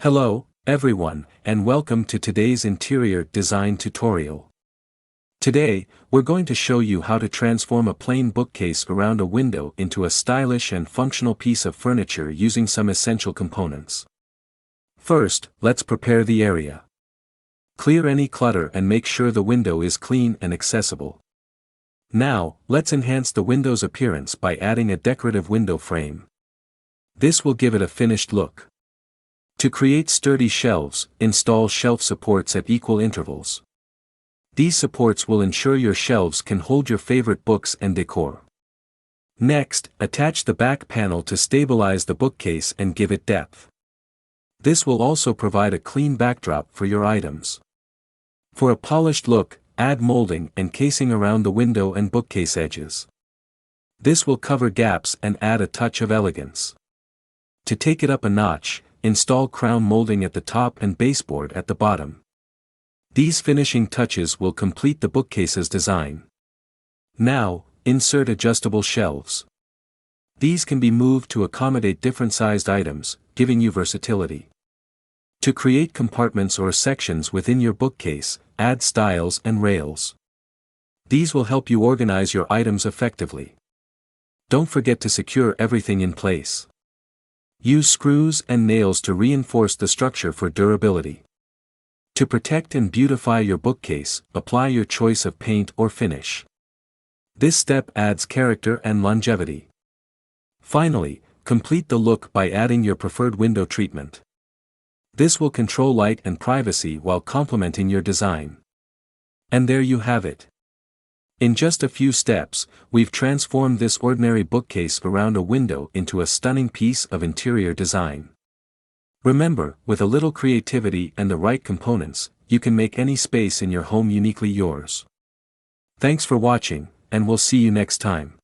Hello, everyone, and welcome to today's interior design tutorial. Today, we're going to show you how to transform a plain bookcase around a window into a stylish and functional piece of furniture using some essential components. First, let's prepare the area. Clear any clutter and make sure the window is clean and accessible. Now, let's enhance the window's appearance by adding a decorative window frame. This will give it a finished look. To create sturdy shelves, install shelf supports at equal intervals. These supports will ensure your shelves can hold your favorite books and decor. Next, attach the back panel to stabilize the bookcase and give it depth. This will also provide a clean backdrop for your items. For a polished look, add molding and casing around the window and bookcase edges. This will cover gaps and add a touch of elegance. To take it up a notch, install crown molding at the top and baseboard at the bottom. These finishing touches will complete the bookcase's design. Now, insert adjustable shelves. These can be moved to accommodate different sized items, giving you versatility. To create compartments or sections within your bookcase, add stiles and rails. These will help you organize your items effectively. Don't forget to secure everything in place. Use screws and nails to reinforce the structure for durability. To protect and beautify your bookcase, apply your choice of paint or finish. This step adds character and longevity. Finally, complete the look by adding your preferred window treatment. This will control light and privacy while complementing your design. And there you have it. In just a few steps, we've transformed this ordinary bookcase around a window into a stunning piece of interior design. Remember, with a little creativity and the right components, you can make any space in your home uniquely yours. Thanks for watching, and we'll see you next time.